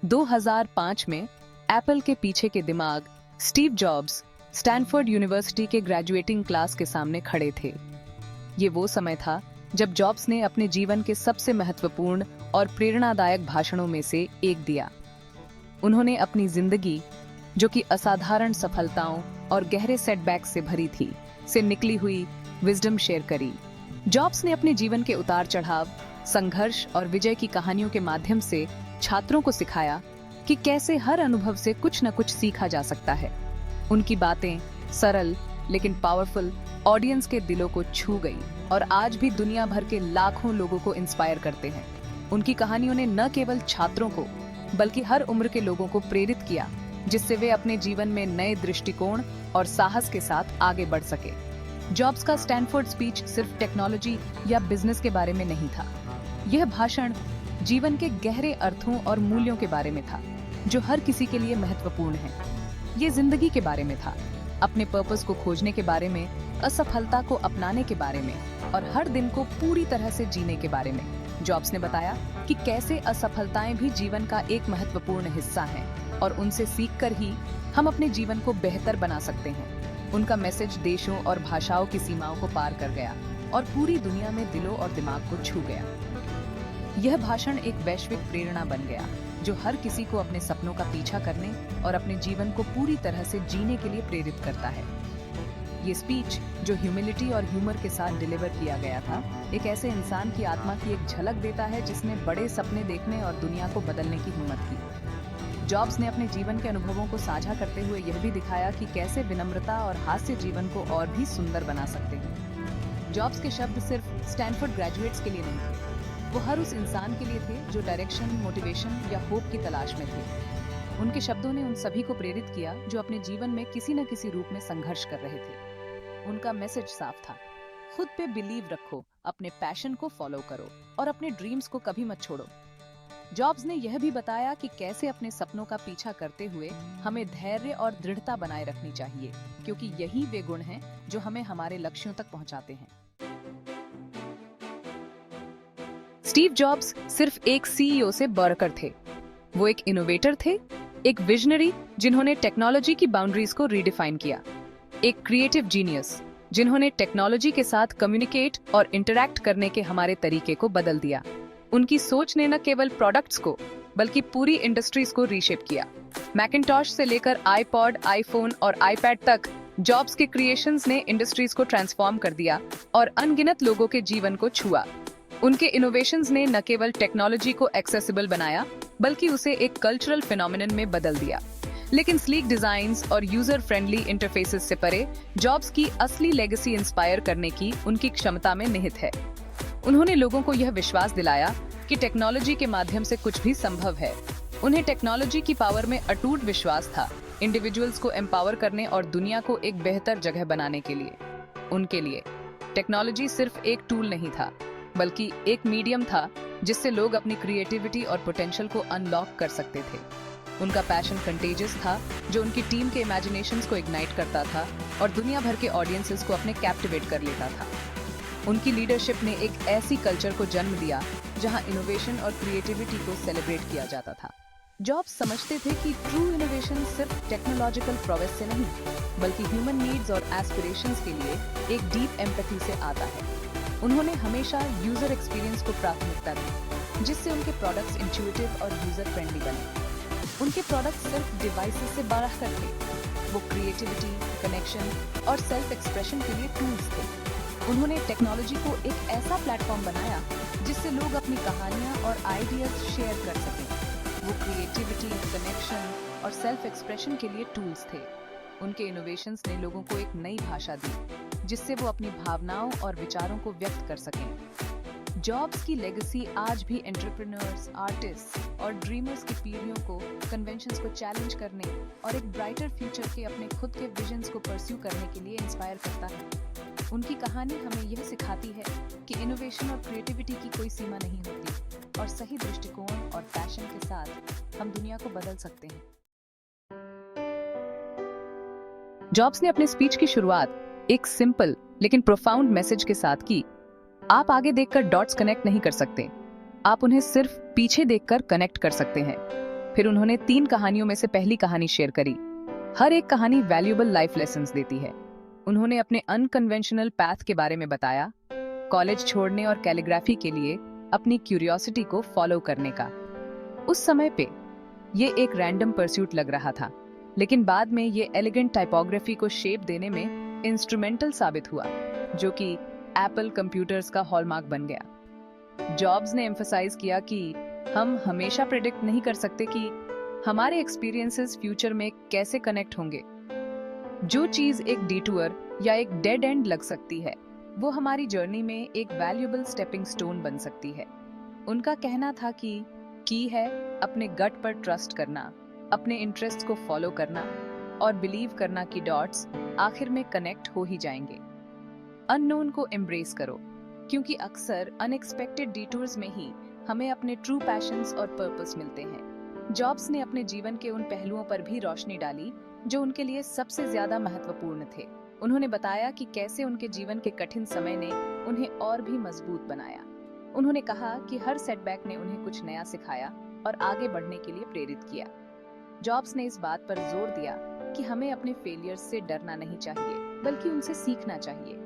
2005 में एप्पल के पीछे के दिमाग स्टीव जॉब्स स्टैनफोर्ड यूनिवर्सिटी के ग्रेजुएटिंग क्लास के सामने खड़े थे। ये वो समय था जब जॉब्स ने अपने जीवन के सबसे महत्वपूर्ण और प्रेरणादायक भाषणों में से एक दिया। उन्होंने अपनी जिंदगी, जो कि असाधारण सफलताओं और गहरे सेटबैक्स से भरी थी, से निकली हुई विजडम शेयर करी। जॉब्स ने अपने जीवन के उतार चढ़ाव, संघर्ष और विजय की कहानियों के माध्यम से छात्रों को सिखाया कि कैसे हर अनुभव से कुछ न कुछ सीखा जा सकता है। उनकी बातें सरल लेकिन पावरफुल ऑडियंस के दिलों को छू गई और आज भी दुनिया भर के लाखों लोगों को इंस्पायर करते हैं। उनकी कहानियों ने न केवल छात्रों को बल्कि हर उम्र के लोगों को प्रेरित किया, जिससे वे अपने जीवन में नए दृष्टिकोण और साहस के साथ आगे बढ़ सके। जॉब्स का स्टैनफोर्ड स्पीच सिर्फ टेक्नोलॉजी या बिजनेस के बारे में नहीं था। यह भाषण जीवन के गहरे अर्थों और मूल्यों के बारे में था, जो हर किसी के लिए महत्वपूर्ण है। ये जिंदगी के बारे में था, अपने पर्पस को खोजने के बारे में, असफलता को अपनाने के बारे में और हर दिन को पूरी तरह से जीने के बारे में। जॉब्स ने बताया कि कैसे असफलताएं भी जीवन का एक महत्वपूर्ण हिस्सा हैं और उनसे सीखकर ही हम अपने जीवन को बेहतर बना सकते हैं। उनका मैसेज देशों और भाषाओं की सीमाओं को पार कर गया और पूरी दुनिया में दिलों और दिमाग को छू गया। यह भाषण एक वैश्विक प्रेरणा बन गया, जो हर किसी को अपने सपनों का पीछा करने और अपने जीवन को पूरी तरह से जीने के लिए प्रेरित करता है। ये स्पीच, जो ह्यूमिलिटी और ह्यूमर के साथ डिलीवर किया गया था, एक ऐसे इंसान की आत्मा की एक झलक देता है जिसने बड़े सपने देखने और दुनिया को बदलने की हिम्मत की। जॉब्स ने अपने जीवन के अनुभवों को साझा करते हुए यह भी दिखाया कि कैसे विनम्रता और हास्य जीवन को और भी सुंदर बना सकते हैं। जॉब्स के शब्द सिर्फ स्टैनफोर्ड ग्रेजुएट्स के लिए नहीं थे, वो हर उस इंसान के लिए थे जो डायरेक्शन, मोटिवेशन या होप की तलाश में थे। उनके शब्दों ने उन सभी को प्रेरित किया जो अपने जीवन में किसी न किसी रूप में संघर्ष कर रहे थे। उनका मैसेज साफ था, खुद पे बिलीव रखो, अपने पैशन को फॉलो करो और अपने ड्रीम्स को कभी मत छोड़ो। जॉब्स ने यह भी बताया कि कैसे अपने सपनों का पीछा करते हुए हमें धैर्य और दृढ़ता बनाए रखनी चाहिए, क्योंकि यही वे गुण हैं जो हमें हमारे लक्ष्यों तक पहुंचाते हैं। स्टीव जॉब्स सिर्फ एक सीईओ से बढ़कर थे। वो एक इनोवेटर थे, एक विजनरी जिन्होंने टेक्नोलॉजी की बाउंड्रीज को रीडिफाइन किया, एक क्रिएटिव जीनियस जिन्होंने टेक्नोलॉजी के साथ कम्युनिकेट और इंटरैक्ट करने के हमारे तरीके को बदल दिया। उनकी सोच ने न केवल प्रोडक्ट्स को बल्कि पूरी इंडस्ट्रीज को रीशेप किया। मैकिंटॉश से लेकर आईपॉड, आईफोन और आईपैड तक जॉब्स के क्रिएशंस ने इंडस्ट्रीज को ट्रांसफॉर्म कर दिया और अनगिनत लोगों के जीवन को छुआ। उनके इनोवेशंस ने न केवल टेक्नोलॉजी को एक्सेसिबल बनाया बल्कि उसे एक कल्चरल फिनोमिनन में बदल दिया। लेकिन स्लीक डिजाइन्स और यूजर फ्रेंडली इंटरफेसेस से परे जॉब्स की असली लेगेसी इंस्पायर करने की उनकी क्षमता में निहित है। उन्होंने लोगों को यह विश्वास दिलाया कि टेक्नोलॉजी के माध्यम से कुछ भी संभव है। उन्हें टेक्नोलॉजी की पावर में अटूट विश्वास था, इंडिविजुअल्स को एम्पावर करने और दुनिया को एक बेहतर जगह बनाने के लिए। उनके लिए टेक्नोलॉजी सिर्फ एक टूल नहीं था, बल्कि एक मीडियम था जिससे लोग अपनी क्रिएटिविटी और पोटेंशियल को अनलॉक कर सकते थे। उनका पैशन कंटेजियस था, जो उनकी टीम के इमेजिनेशंस को इग्नाइट करता था और दुनिया भर के ऑडियंसेस को अपने कैप्टिवेट कर लेता था। उनकी लीडरशिप ने एक ऐसी कल्चर को जन्म दिया जहां इनोवेशन और क्रिएटिविटी को सेलिब्रेट किया जाता था। जॉब्स समझते थे कि ट्रू इनोवेशन सिर्फ टेक्नोलॉजिकल प्रोग्रेस से नहीं, बल्कि ह्यूमन नीड्स और एस्पिरेशंस के लिए एक डीप एम्पैथी से आता है। उन्होंने हमेशा यूजर एक्सपीरियंस को प्राथमिकता दी, जिससे उनके प्रोडक्ट्स इंट्यूटिव और यूजर फ्रेंडली बने। उनके प्रोडक्ट्स सिर्फ डिवाइसेस से बढ़कर थे, वो क्रिएटिविटी, कनेक्शन और सेल्फ एक्सप्रेशन के लिए टूल्स थे। उन्होंने टेक्नोलॉजी को एक ऐसा प्लेटफॉर्म बनाया जिससे लोग अपनी कहानियां और आइडियाज शेयर कर सकें। वो क्रिएटिविटी, कनेक्शन और सेल्फ एक्सप्रेशन के लिए टूल्स थे। उनके इनोवेशंस ने लोगों को एक नई भाषा दी, जिससे वो अपनी भावनाओं और विचारों को व्यक्त कर सकें। जॉब्स की लेगेसी आज भी एंटरप्रेन्योर्स, आर्टिस्ट और ड्रीमर्स की पीढ़ियों को कन्वेंशंस को चैलेंज करने और एक ब्राइटर फ्यूचर के अपने खुद के विजन्स को परस्यू करने के लिए इंस्पायर करता है। उनकी कहानी हमें यह सिखाती है कि इनोवेशन और क्रिएटिविटी की कोई सीमा नहीं होती और सही दृष्टिकोण और पैशन के साथ हम दुनिया को बदल सकते हैं। जॉब्स ने अपने स्पीच की शुरुआत एक सिंपल लेकिन प्रोफाउंड मैसेज के साथ की। आप आगे देखकर डॉट्स कनेक्ट नहीं कर सकते, आप उन्हें सिर्फ पीछे देखकर कनेक्ट कर सकते हैं। फिर उन्होंने 3 कहानियों में से पहली कहानी शेयर करी। हर एक कहानी वैल्यूएबल लाइफ लेसन्स देती है। उन्होंने अपने अनकन्वेंशनल पाथ के बारे में बताया, कॉलेज छोड़ने और कैलीग्राफी के लिए अपनी क्यूरियोसिटी को फॉलो करने का। उस समय पे ये एक रैंडम परस्यूट लग रहा था, लेकिन बाद में ये एलिगेंट टाइपोग्राफी को शेप देने में इंस्ट्रूमेंटल साबित हुआ, जो कि एप्पल कंप्यूटर्स का हॉलमार्क बन गया। जॉब्स ने एम्फसाइज किया कि हम हमेशा प्रेडिक्ट नहीं कर सकते कि हमारे एक्सपीरियंसेस फ्यूचर में कैसे कनेक्ट होंगे। जो चीज एक डिटूर या एक डेड एंड लग सकती है, वो हमारी जर्नी में एक वैल्यूएबल स्टेपिंग स्टोन बन सकती है। उनका कहना था कि की है अपने गट पर ट्रस्ट करना, अपने इंटरेस्ट को फॉलो करना और बिलीव करना कि डॉट्स आखिर में कनेक्ट हो ही जाएंगे। अननोन को एम्ब्रेस करो, क्योंकि अक्सर अनएक्सपेक्टेड डिटूर्स में ही हमें अपने ट्रू पैशंस और पर्पस मिलते हैं। जॉब्स ने अपने जीवन के उन पहलुओं पर भी रोशनी डाली जो उनके लिए सबसे ज्यादा महत्वपूर्ण थे। उन्होंने बताया कि कैसे उनके जीवन के कठिन समय ने उन्हें और भी मजबूत बनाया। उन्होंने कहा कि हर सेटबैक ने उन्हें कुछ नया सिखाया और आगे बढ़ने के लिए प्रेरित किया। जॉब्स ने इस बात पर जोर दिया कि हमें अपने फेलियर्स से डरना नहीं चाहिए, बल्कि उनसे सीखना चाहिए।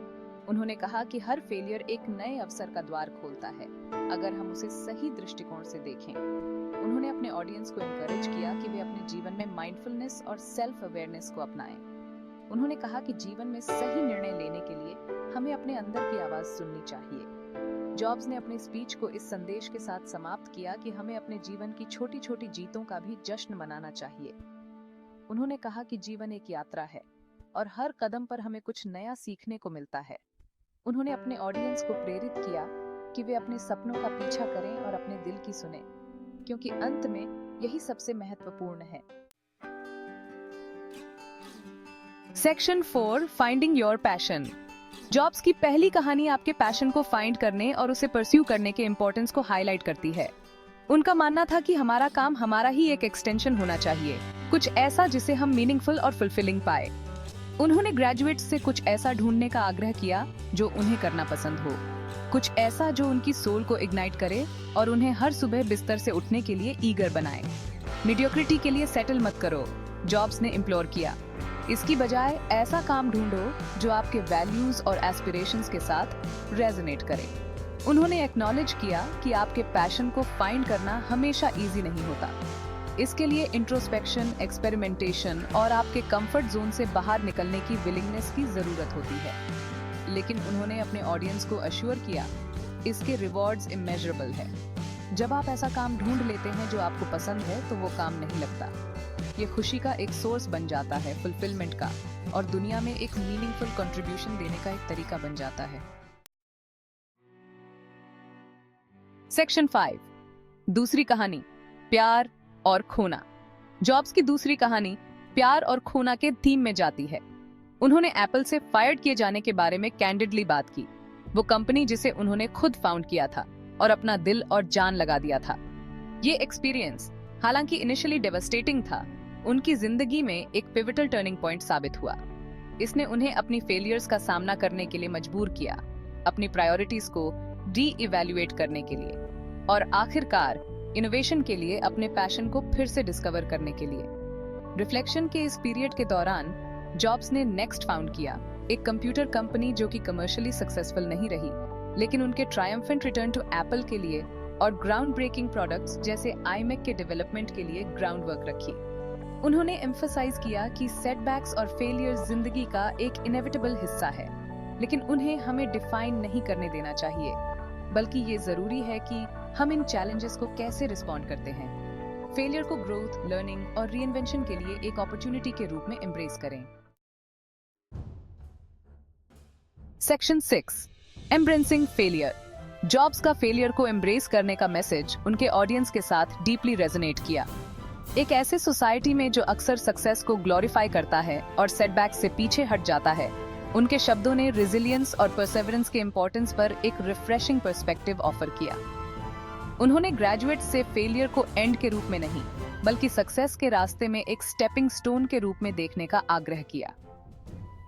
उन्होंने कहा कि हर फेलियर एक नए अवसर का द्वार खोलता है, अगर हम उसे सही दृष्टिकोण से देखें। उन्होंने अपने ऑडियंस को एनकरेज किया कि वे अपने जीवन में माइंडफुलनेस और सेल्फ अवेयरनेस को अपनाएं। उन्होंने कहा कि जीवन में सही निर्णय लेने के लिए हमें अपने अंदर की आवाज सुननी चाहिए। जॉब्स ने अपने स्पीच को इस संदेश के साथ समाप्त किया कि हमें अपने जीवन की छोटी छोटी जीतों का भी जश्न मनाना चाहिए। उन्होंने कहा कि जीवन एक यात्रा है और हर कदम पर हमें कुछ नया सीखने को मिलता है। उन्होंने अपने ऑडियंस को प्रेरित किया कि वे अपने सपनों का पीछा करें और अपने दिल की सुने, क्योंकि अंत में यही सबसे महत्वपूर्ण है। Section 4, finding your passion. Jobs की पहली कहानी आपके पैशन को फाइंड करने और उसे परस्यू करने के इम्पोर्टेंस को हाईलाइट करती है। उनका मानना था कि हमारा काम हमारा ही एक एक्सटेंशन होना चाहिए, कुछ ऐसा जिसे हम मीनिंगफुल और फुलफिलिंग पाए। उन्होंने ग्रेजुएट्स से कुछ ऐसा ढूंढने का आग्रह किया जो उन्हें करना पसंद हो, कुछ ऐसा जो उनकी सोल को इग्नाइट करे और उन्हें हर सुबह बिस्तर से उठने के लिए ईगर बनाए। मीडियोक्रिटी के लिए सेटल मत करो, जॉब्स ने इम्प्लोर किया। इसकी बजाय ऐसा काम ढूंढो जो आपके वैल्यूज और एस्पिरेशंस के साथ रेजोनेट करे। उन्होंने एक्नॉलेज किया कि आपके पैशन को फाइंड करना हमेशा इजी नहीं होता। इसके लिए इंट्रोस्पेक्शन, एक्सपेरिमेंटेशन और आपके कंफर्ट जोन से बाहर निकलने की विलिंगनेस की जरूरत होती है। लेकिन उन्होंने अपने ऑडियंस को अश्योर किया, इसके रिवॉर्ड्स इमेजरेबल है। जब आप ऐसा काम ढूंढ लेते हैं जो आपको पसंद है, तो वो काम नहीं लगता। ये खुशी का एक सोर्स बन जाता है, फुलफिलमेंट का, और दुनिया में एक मीनिंगफुल कंट्रीब्यूशन देने का एक तरीका बन जाता है। सेक्शन 5, दूसरी कहानी, प्यार और खोना। जॉब्स की दूसरी कहानी प्यार और खोना के थीम में जाती है। उन्होंने एप्पल से फायर्ड किए जाने के बारे में कैंडिडली बात की, वो कंपनी जिसे उन्होंने खुद फाउंड किया था और अपना दिल और जान लगा दिया था। ये एक्सपीरियंस, हालांकि इनिशियली डेवास्टेटिंग था, उनकी जिंदगी में एक पिवटल टर्निंग पॉइंट साबित हुआ। इसने उन्हें अपनी फेलियर्स का सामना करने के लिए मजबूर किया, अपनी प्रायोरिटीज को री-इवैल्यूएट करने के लिए, और आखिरकार इनोवेशन के लिए अपने पैशन को फिर से डिस्कवर करने के लिए। रिफ्लेक्शन के इस पीरियड के दौरान जॉब्स ने नेक्स्ट फाउंड किया, एक कंप्यूटर कंपनी जो कि कमर्शियली सक्सेसफुल नहीं रही, लेकिन उनके ट्रायम्फेंट रिटर्न टू एप्पल के लिए और ग्राउंड ब्रेकिंग प्रोडक्ट्स जैसे iMac के डेवलपमेंट के लिए ग्राउंड वर्क रखी। उन्होंने एम्फसाइज किया कि सेटबैक्स और फेलियर्स जिंदगी का एक इनेविटेबल हिस्सा है, लेकिन उन्हें हमें डिफाइन नहीं करने देना चाहिए, बल्कि ये जरूरी है कि हम इन चैलेंजेस को कैसे रिस्पॉन्ड करते हैं। फेलियर को ग्रोथ, लर्निंग और रीइन्वेंशन के लिए एक अपॉर्चुनिटी के रूप में एम्ब्रेस करें। Section 6, embracing failure. जॉब्स का फेलियर को एम्ब्रेस करने का मैसेज उनके ऑडियंस के साथ डीपली रेजोनेट किया। एक ऐसे सोसाइटी में जो अक्सर सक्सेस को ग्लोरीफाई करता है और सेटबैक से पीछे हट जाता है, उनके शब्दों ने रेजिलियंस और परसेवरेंस के इंपॉर्टेंस पर एक रिफ्रेशिंग पर्सपेक्टिव ऑफर किया। उन्होंने ग्रेजुएट से फेलियर को एंड के रूप में नहीं, बल्कि सक्सेस के रास्ते में एक स्टेपिंग स्टोन के रूप में देखने का आग्रह किया।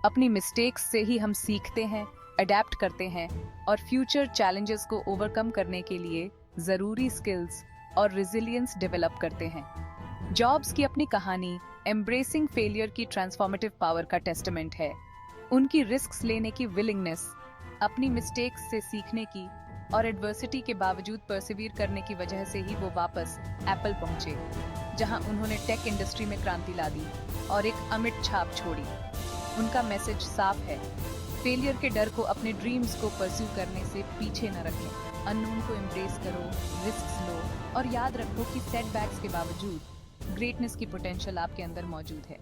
अपनी मिस्टेक्स से ही हम सीखते हैं, अडेप्ट करते हैं और फ्यूचर चैलेंजेस को ओवरकम करने के लिए जरूरी स्किल्स और रेजिलियंस डेवलप करते हैं। जॉब्स की अपनी कहानी एम्ब्रेसिंग फेलियर की ट्रांसफॉर्मेटिव पावर का टेस्टामेंट है। उनकी रिस्क्स लेने की विलिंगनेस, अपनी मिस्टेक्स से सीखने की और एडवर्सिटी के बावजूद परसिवियर करने की वजह से ही वो वापस एप्पल पहुंचे, जहां उन्होंने टेक इंडस्ट्री में क्रांति ला दी और एक अमिट छाप छोड़ी। उनका मैसेज साफ है, फेलियर के डर को अपने ड्रीम्स को परस्यू करने से पीछे न रखें। अननोन को एम्ब्रेस करो, रिस्क लो और याद रखो कि सेटबैक्स के बावजूद ग्रेटनेस की पोटेंशियल आपके अंदर मौजूद है।